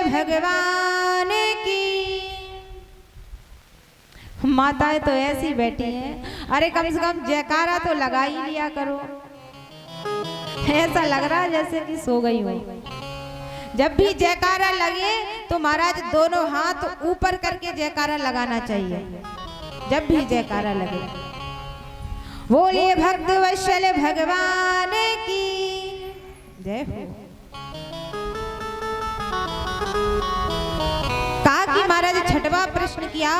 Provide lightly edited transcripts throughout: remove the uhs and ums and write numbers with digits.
भगवान की। माताएं तो ऐसी बैठी हैं, अरे कम से कम जयकारा तो लगा ही लिया करो। ऐसा लग रहा है जैसे कि सो गई हो। जब भी जयकारा लगे तो महाराज दोनों हाथ ऊपर करके जयकारा लगाना चाहिए। जब भी जयकारा लगे बोलिए भक्त वत्सल भगवान की जय हो। कहा कि महाराज छठवां प्रश्न किया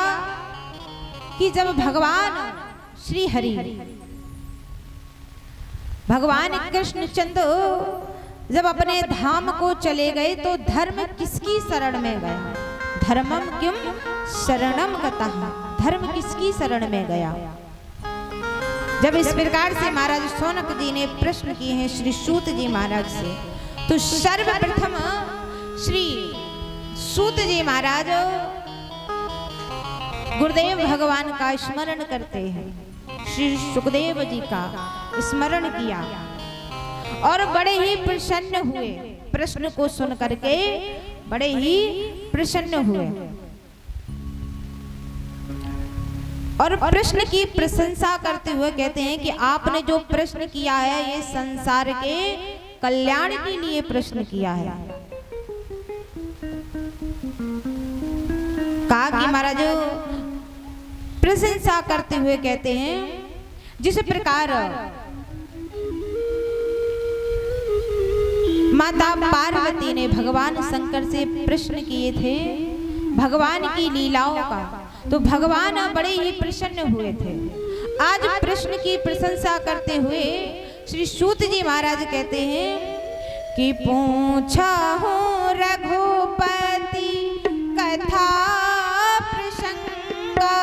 कि जब भगवान श्री हरि भगवान कृष्णचंद्र जब अपने धाम को चले गए तो धर्म किसकी शरण में गया? धर्मम किम शरणम गतः, धर्म किसकी शरण में गया? जब इस प्रकार से महाराज शौनक जी ने प्रश्न किए हैं श्री सूत जी महाराज से, तो सर्वप्रथम श्री सूत जी महाराज गुरुदेव भगवान का स्मरण करते हैं। श्री सुखदेव जी का स्मरण किया और बड़े ही प्रसन्न हुए। प्रश्न को सुन करके बड़े ही प्रसन्न हुए और प्रश्न की प्रशंसा करते हुए कहते हैं कि आपने जो प्रश्न किया है ये संसार के कल्याण के लिए प्रश्न किया है। कहा कि महाराज प्रशंसा करते हुए कहते हैं जिस प्रकार माता पार्वती ने भगवान शंकर से प्रश्न किए थे भगवान की लीलाओं का, तो भगवान बड़े ही प्रसन्न हुए थे। आज प्रश्न की प्रशंसा करते हुए श्री सूत जी महाराज कहते हैं कि पूछा हूँ रघुपति कथा प्रसंगा,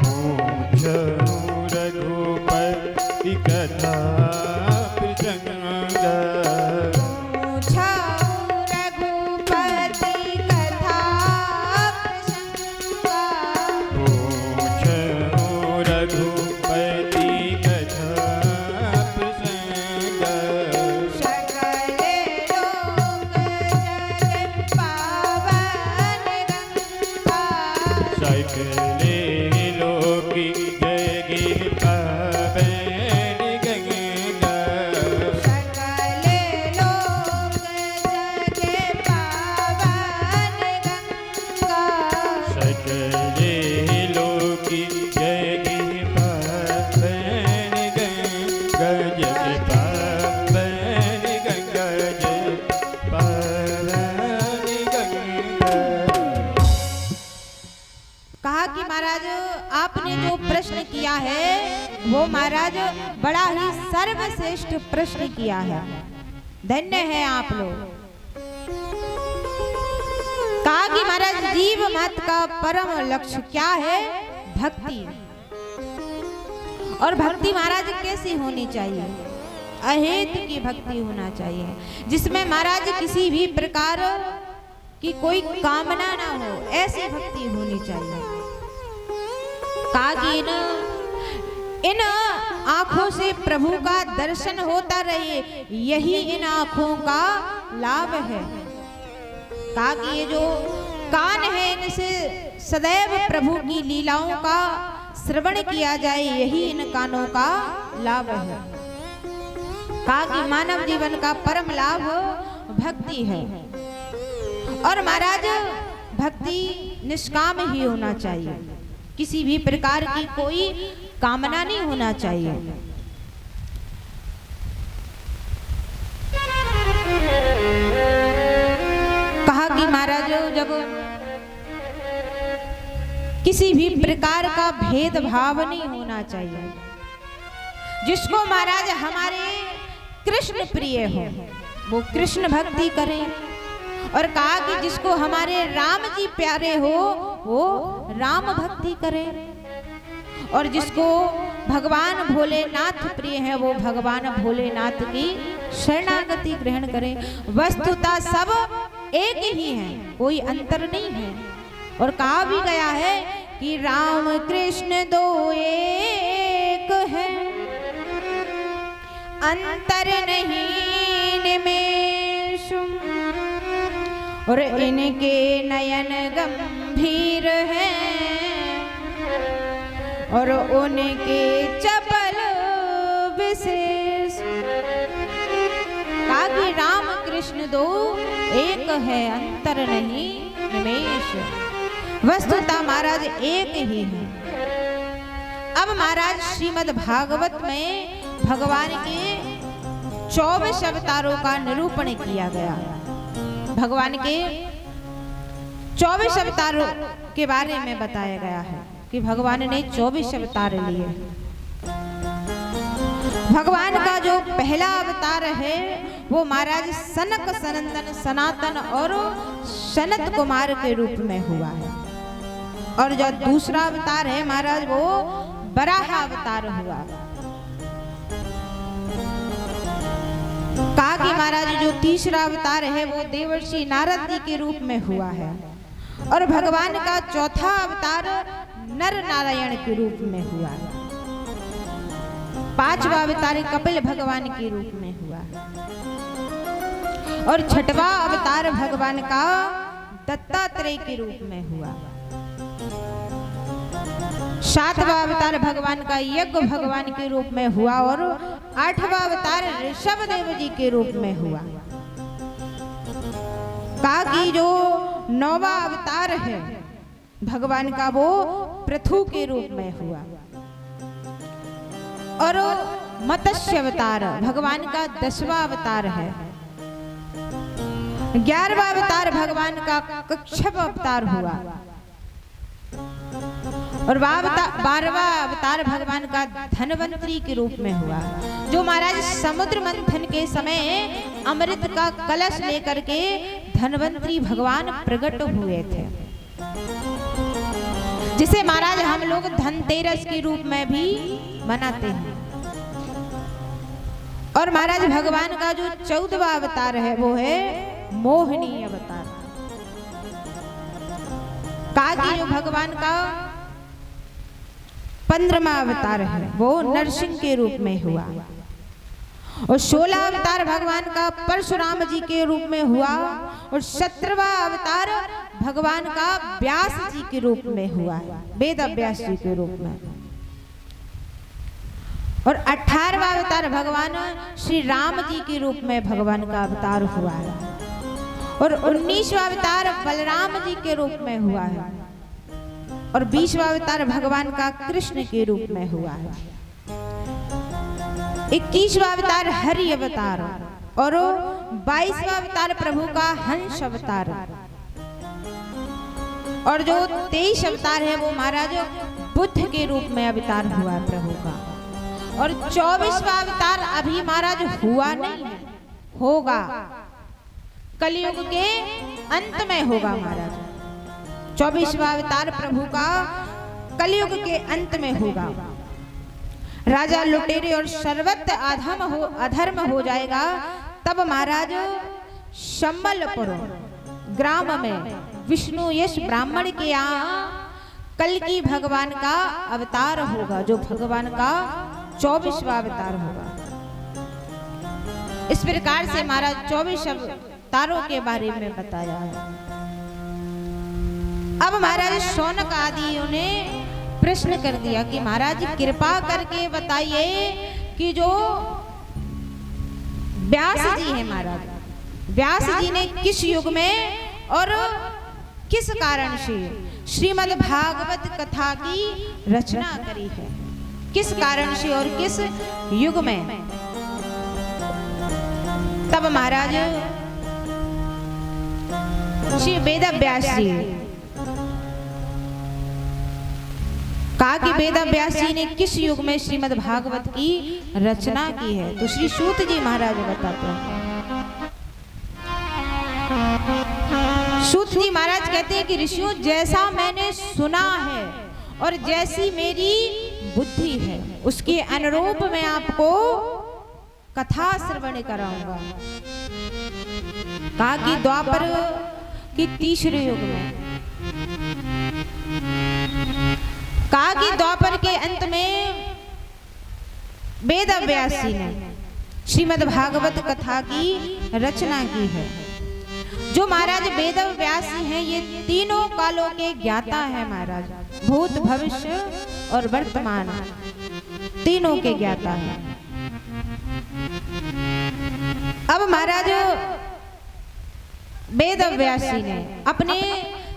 पूछा हूँ रघुपति कथा प्रसंगा, पूछा हूँ रघुपति कथा प्रसंगा, पूछा हूँ रघुपति कथा प्रसंगा, सकले लोक जगत पावन गंगा, सकले लोकी जगि पावन गंगा, सकले लोक जगत पावन गंगा, सकले लोकी जगि पावन गंगा, जगि पावन गंगा, जगि पावन गंगा। कहा कि महाराज आपने जो प्रश्न किया है वो महाराज बड़ा ही सर्वश्रेष्ठ प्रश्न किया है, धन्य है आप लोग। कहा कि महाराज जीव मत का परम लक्ष्य क्या है? भक्ति। और भक्ति महाराज कैसी होनी चाहिए? अहेतु की भक्ति होना चाहिए, जिसमें महाराज किसी भी प्रकार की कोई कामना ना हो, ऐसी भक्ति होनी चाहिए। कहा कि इन आंखों से प्रभु का दर्शन होता रहे, यही इन आंखों का लाभ है। कहा कि ये जो कान है इनसे सदैव प्रभु की लीलाओं का श्रवण किया जाए, यही इन कानों का लाभ है। कहा कि मानव जीवन का परम लाभ भक्ति है और महाराज भक्ति निष्काम ही होना चाहिए, किसी भी प्रकार की कोई कामना नहीं होना चाहिए। कहा कि महाराज जब किसी भी प्रकार का भेदभाव नहीं होना चाहिए, जिसको महाराज हमारे कृष्ण प्रिय हो वो कृष्ण भक्ति करें, और कहा कि जिसको हमारे राम जी प्यारे हो वो राम भक्ति करें, और जिसको भगवान भोलेनाथ प्रिय है वो भगवान भोलेनाथ की शरणागति ग्रहण करें। वस्तुतः सब एक ही है, कोई अंतर नहीं है। और कहा भी गया है कि राम कृष्ण दो एक है, अंतर नहीं निमेषु। और इनके नयन गंभीर हैं और उनके चपल विशेष। कहा कि राम कृष्ण दो एक है, अंतर नहीं निमेष। वस्तुतः महाराज एक ही है। अब महाराज श्रीमद् भागवत में भगवान के 24 अवतारों का निरूपण किया गया। भगवान के 24 अवतारों के बारे में बताया गया है कि भगवान ने 24 अवतार लिए। भगवान का जो पहला अवतार है वो महाराज सनक सनंदन सनातन और सनत कुमार के रूप में हुआ है। और जो दूसरा अवतार है महाराज वो बराह अवतार हुआ। कहा कि महाराज जो तीसरा अवतार है वो देवर्षि नारद जी के रूप में हुआ है। और भगवान का चौथा अवतार नर नारायण के रूप में हुआ है। पांचवा अवतार कपिल भगवान के रूप में हुआ है। और छठवां अवतार भगवान का दत्तात्रेय के रूप में हुआ। सातवां अवतार भगवान का यज्ञ भगवान के रूप में हुआ। और आठवां अवतार ऋषभ देव जी के रूप में हुआ। कहा कि जो नौवां अवतार है भगवान का वो पृथु के रूप में हुआ। और मत्स्य अवतार भगवान का 10वां अवतार है। 11वां अवतार भगवान का कच्छप अवतार हुआ। और 12वां अवतार भगवान का धनवंतरी के रूप में हुआ, जो महाराज समुद्र मंथन के समय अमृत का कलश लेकर के धनवंतरी भगवान प्रकट हुए थे, जिसे महाराज हम लोग धनतेरस के रूप में भी मनाते हैं। और महाराज भगवान का जो 14वां अवतार है वो है मोहिनी अवतार। कहा कि जो भगवान का 15वां अवतार है वो नरसिंह के रूप में हुआ। और 16वां अवतार भगवान का परशुराम जी के रूप में हुआ। और 17वां अवतार भगवान का व्यास जी के रूप में हुआ, वेद व्यास जी के रूप में। और 18वां अवतार भगवान श्री राम जी के रूप में भगवान का अवतार हुआ है। और 19वां अवतार बलराम जी के रूप में हुआ है। और 20वां अवतार भगवान का कृष्ण के रूप में हुआ है। 21वां अवतार हरि अवतार। और 22वां अवतार प्रभु का हंस अवतार। और जो 23 अवतार है वो महाराज बुद्ध के रूप में अवतार हुआ है प्रभु का। और 24वां अवतार अभी महाराज हुआ नहीं है, होगा कलयुग के अंत में होगा महाराज। 24वां अवतार प्रभु का कलयुग के अंत में होगा। राजा लुटेरे और सर्वत्र अधर्म हो जाएगा। तब महाराज शंबलपुर ग्राम में विष्णु यश ब्राह्मण के यहाँ कल्कि भगवान का अवतार होगा, जो भगवान का 24वां अवतार होगा। इस प्रकार से महाराज 24 अवतारों के बारे में बताया है। अब महाराज शौनक आदियों ने प्रश्न कर दिया कि महाराज कृपा करके बताइए कि जो व्यास जी है महाराज, व्यास जी ने किस युग में और किस कारण से श्रीमद् भागवत कथा की रचना करी है, किस कारण से और किस युग में। तब महाराज श्री वेद व्यास जी कहा कि वेद व्यास जी ने किस युग में श्रीमद् भागवत की रचना की है। तो श्री सूत जी महाराज बताते हैं। सूत जी महाराज कहते हैं कि ऋषियों, जैसा मैंने सुना है और जैसी मेरी बुद्धि है उसके अनुरूप मैं आपको कथा श्रवण कराऊंगा। कहा कि द्वापर की तीसरे युग में, कहा कि द्वापर के अंत में वेद व्यास जी ने श्रीमद् भागवत कथा की रचना की है। जो महाराज वेद व्यासी हैं, ये तीनों कालों के ज्ञाता है महाराज, भूत भविष्य और वर्तमान तीनों के ज्ञाता है। अब महाराज वेद व्यासी ने अपने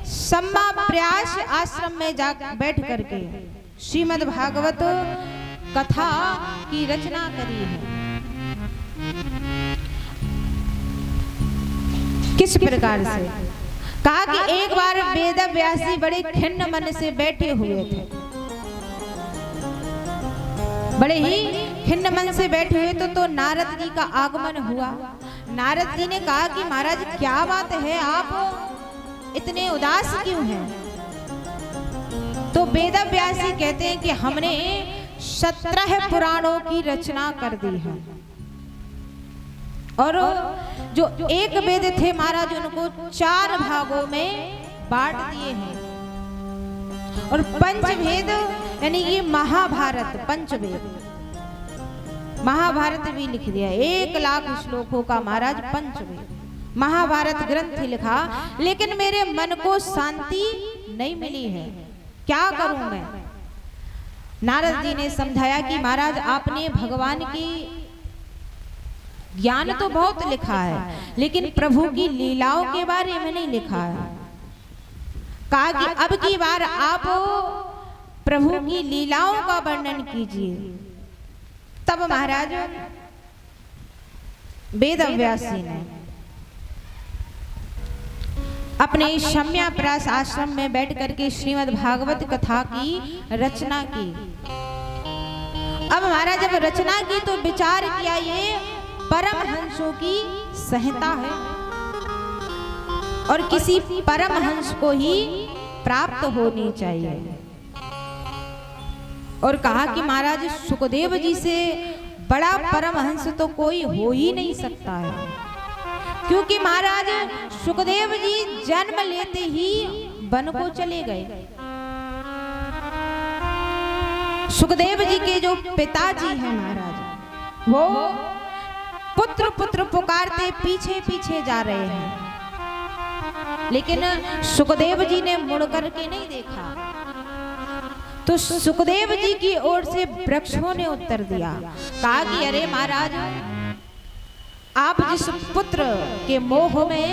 सम्मा प्रयास आश्रम में जा बैठ करके श्रीमद् भागवत कथा की रचना करी है। किस प्रकार से? कहा कि एक बार वेद व्यासी बड़े खिन्न मन से बैठे हुए थे, बड़े ही खिन्न मन से बैठे हुए तो नारद जी का आगमन हुआ। नारद जी ने कहा कि महाराज क्या बात है, आप इतने उदास क्यों हैं? तो वेद व्यासी कहते हैं कि हमने 17 पुराणों की रचना कर दी है, और जो एक वेद थे महाराज उनको 4 भागों में बांट दिए हैं, और पंचवेद यानी ये महाभारत, पंचवेद महाभारत भी लिख दिया। 1 लाख श्लोकों का महाराज पंचवेद महाभारत ग्रंथ लिखा, लेकिन मेरे मन को शांति नहीं मिली है, क्या करूं मैं? नारद जी ने समझाया कि महाराज आपने भगवान की ज्ञान तो बहुत लिखा है, लेकिन प्रभु की लीलाओं के बारे में नहीं लिखा है। कहा कि अब की बार आप प्रभु की लीलाओं का वर्णन कीजिए। तब महाराज वेद व्यासी ने अपने शम्याप्रास आश्रम में बैठ करके श्रीमद् भागवत कथा की रचना की। अब महाराज जब रचना की तो विचार किया ये परमहंसों की संहिता है, और किसी परमहंस को ही प्राप्त होनी चाहिए। और कहा कि महाराज सुखदेव जी से बड़ा परमहंस तो कोई हो ही नहीं सकता है, क्योंकि महाराज सुखदेव जी जन्म लेते ही वन को चले गए। सुखदेव जी के जो पिताजी हैं महाराज, वो पुत्र पुत्र पुकारते पीछे पीछे जा रहे हैं, लेकिन सुखदेव जी ने मुड़ करके नहीं देखा। तो सुखदेव जी की ओर से वृक्षों ने उत्तर दिया, कहा कि अरे महाराज आप जिस पुत्र के मोह में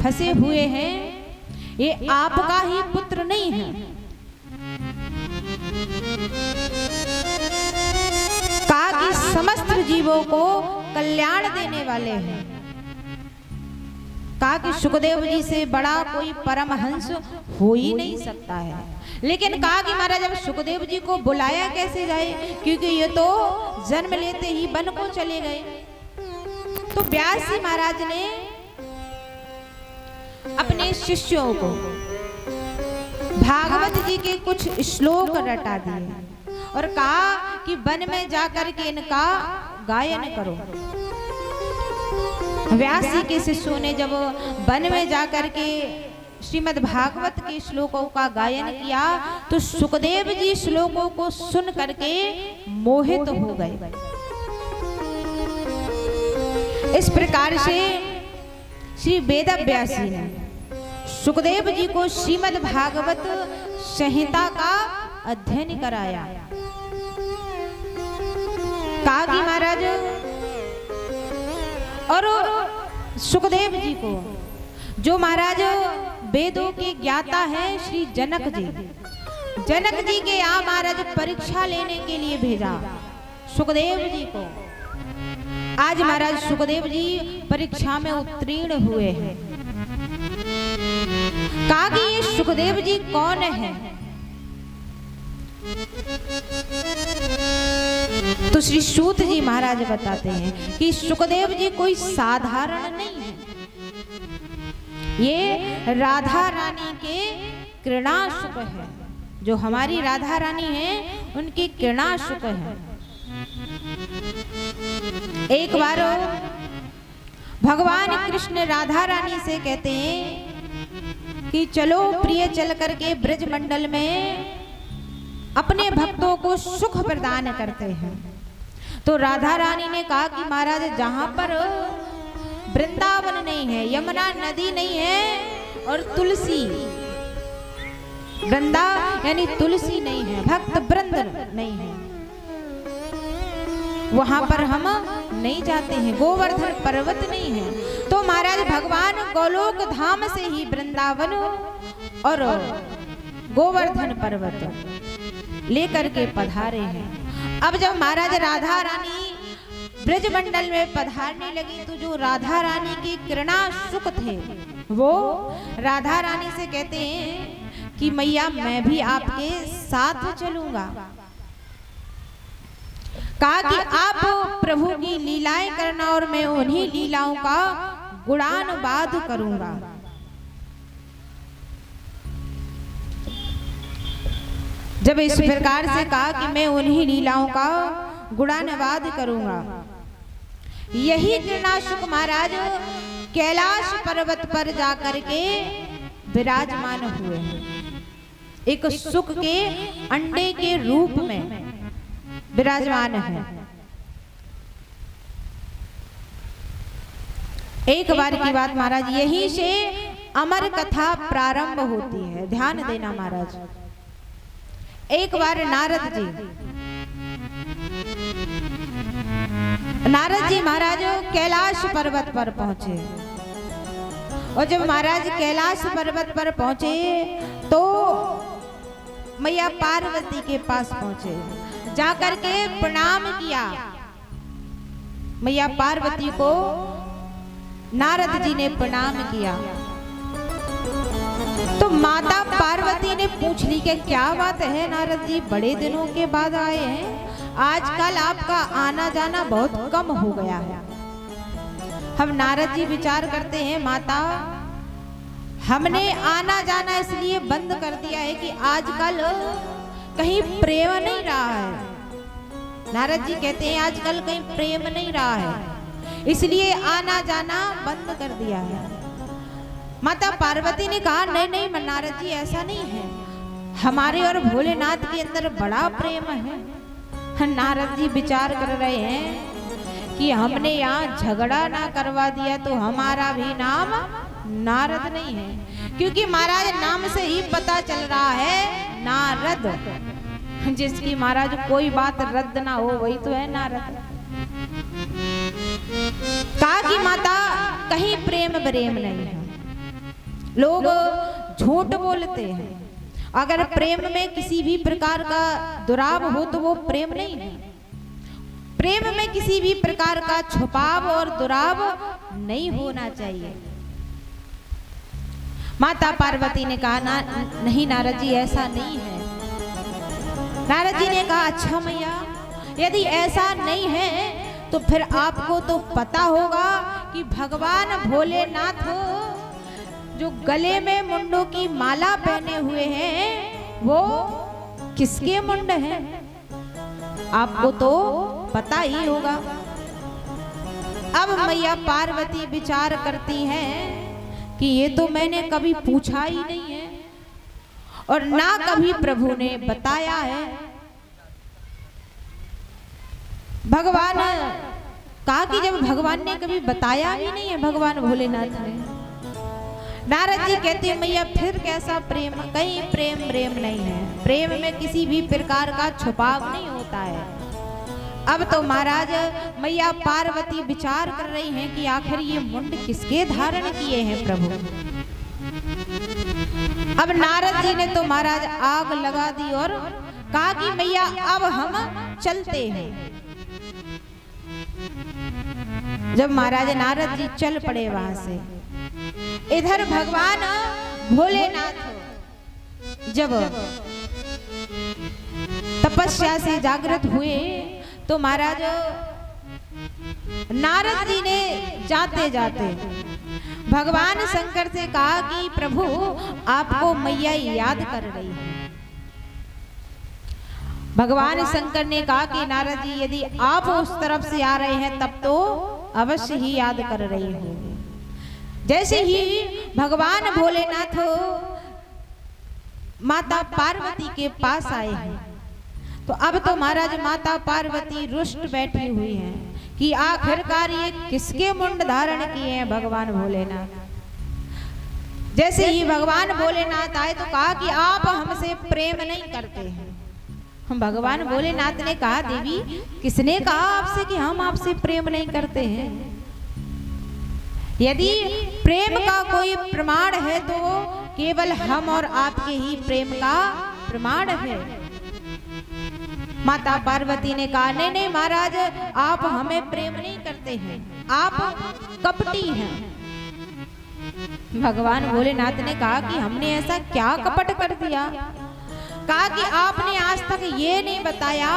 फंसे हुए हैं, ये आपका ही पुत्र नहीं है। कहा कि समस्त जीवों को कल्याण देने वाले हैं। कहा कि सुखदेव जी से बड़ा कोई परमहंस हो ही नहीं सकता है। लेकिन कहा कि महाराज अब सुखदेव जी को बुलाया कैसे जाए, क्योंकि ये तो जन्म लेते ही वन को चले गए। तो व्यासी महाराज ने अपने शिष्यों को भागवत जी के कुछ श्लोक रटा दिए और कहा कि वन में जाकर के इनका गायन करो। व्यासी के शिष्यों ने जब वन में जाकर के श्रीमद् भागवत के श्लोकों का गायन किया तो सुखदेव जी श्लोकों को सुन करके मोहित हो गए। इस प्रकार से श्री वेद व्यासी ने सुखदेव जी को श्रीमद् भागवत संहिता का अध्ययन कराया। कहा कि महाराज और सुखदेव जी को जो महाराज वेदों के ज्ञाता हैं श्री जनक जी के यहाँ महाराज परीक्षा लेने के लिए भेजा सुखदेव जी को। आज महाराज सुखदेव जी परीक्षा में उत्तीर्ण हुए हैं। कहा कि ये सुखदेव जी कौन है? तो श्री सूत जी महाराज बताते हैं कि सुखदेव जी कोई साधारण नहीं है, ये राधा रानी के कृणाशुक है। जो हमारी राधा रानी है उनकी कृणाशुक है। एक बार भगवान कृष्ण राधा रानी से कहते हैं कि चलो प्रिय चल करके ब्रज मंडल में अपने भक्तों को सुख प्रदान करते हैं। तो राधा रानी ने कहा कि महाराज जहां पर वृंदावन नहीं है, यमुना नदी नहीं है, और तुलसी वृंदा यानी तुलसी नहीं है, भक्त वृंद नहीं है, वहां पर हम नहीं जाते हैं। गोवर्धन पर्वत नहीं है। तो महाराज भगवान गोलोक धाम से ही वृंदावन और गोवर्धन पर्वत लेकर के पधारे हैं। अब जब महाराज राधा रानी ब्रजमंडल में पधारने लगी तो जो राधा रानी की किरणा सुख थे वो राधा रानी से कहते हैं कि मैया मैं भी आपके साथ चलूंगा। कहा कि आप प्रभु की लीलाएं करना और मैं उन्हीं लीलाओं का गुणानुवाद करूंगा। जब इस प्रकार से कहा कि मैं उन्हीं लीलाओं का गुणानुवाद करूंगा, यही कृणाशुक महाराज कैलाश पर्वत पर जाकर के विराजमान हुए हैं। एक सुख के अंडे के रूप में विराजमान है। एक बार की बात महाराज, यहीं से अमर कथा प्रारंभ होती है, ध्यान देना महाराज। एक बार नारद जी महाराज कैलाश पर्वत पर पहुंचे, और जब महाराज कैलाश पर्वत पर पहुंचे तो मैया पार्वती के पास पहुंचे, जाकर के प्रणाम किया। मैया पार्वती को नारद जी ने प्रणाम किया तो माता पार्वती ने पूछ ली कि क्या बात है नारद जी, बड़े दिनों के बाद आए हैं, आजकल आपका आना जाना बहुत कम हो गया है। हम नारद जी विचार करते हैं माता हमने आना जाना इसलिए बंद कर दिया है कि आजकल कहीं प्रेम नहीं रहा है। नारद जी कहते हैं आजकल कहीं प्रेम नहीं रहा है, इसलिए आना जाना बंद कर दिया है। माता पार्वती ने कहा नहीं नहीं नारद जी ऐसा नहीं है, हमारे और भोलेनाथ के अंदर बड़ा प्रेम है। नारद जी विचार कर रहे हैं कि हमने यहाँ झगड़ा ना करवा दिया तो हमारा भी नाम नारद नहीं है, क्योंकि महाराज नाम से ही पता चल रहा है नारद, जिसकी महाराज कोई बात रद्द ना हो वही तो है नारद। कहा कि माता कहीं प्रेम प्रेम नहीं है, लोग झूठ बोलते हैं। अगर प्रेम में किसी भी प्रकार का दुराव हो तो वो प्रेम नहीं है। प्रेम में किसी भी प्रकार का छुपाव और दुराव नहीं होना चाहिए। माता पार्वती ने कहा नहीं नारद जी ऐसा नहीं है। नारद जी ने कहा अच्छा मैया यदि ऐसा नहीं है तो फिर आपको तो पता होगा कि भगवान भोलेनाथ जो गले में मुंडों की माला पहने हुए हैं वो किसके मुंड हैं, आपको तो पता ही होगा। अब मैया पार्वती विचार करती हैं कि ये तो मैंने कभी पूछा ही नहीं है और ना कभी प्रभु ने बताया है। भगवान कहा कि जब भगवान ने कभी बताया ही नहीं है भगवान भोलेनाथ ने। नारद जी कहते हैं मैया फिर कैसा प्रेम, कहीं प्रेम प्रेम नहीं है, प्रेम में किसी भी प्रकार का छुपाव नहीं होता है। अब तो महाराज मैया पार्वती विचार कर रही हैं कि आखिर ये मुंड किसके धारण किए हैं प्रभु। अब नारद जी ने तो महाराज आग लगा दी और कहा कि मैया अब हम चलते हैं। जब महाराज नारद जी चल पड़े वहां से, इधर भगवान भोलेनाथ जब तपस्या से जागृत हुए तो महाराज नारद जी ने जाते जाते भगवान शंकर से कहा कि प्रभु आपको मैया याद कर रही है। भगवान शंकर ने कहा कि नारद जी यदि आप उस तरफ से आ रहे हैं तब तो अवश्य ही याद कर रही होगी। जैसे ही भगवान भोलेनाथ माता पार्वती के पास आए हैं तो अब तो महाराज माता पार्वती रुष्ट बैठी हुई हैं कि आखिरकार ये किसके मुंड धारण किए हैं भगवान भोलेनाथ। जैसे ही भगवान भोलेनाथ आए तो कहा कि आप हमसे प्रेम नहीं करते हैं। हम भगवान भोलेनाथ ने कहा देवी किसने कहा आपसे कि हम आपसे प्रेम नहीं करते हैं? यदि प्रेम का कोई प्रमाण है तो केवल हम और आपके ही प्रेम का प्रमाण है। माता पार्वती ने कहा नहीं नहीं महाराज आप हमें प्रेम नहीं करते हैं, आप कपटी हैं। भगवान भोलेनाथ ने कहा कि हमने ऐसा क्या कपट कर दिया? कहा कि आपने आज तक ये नहीं बताया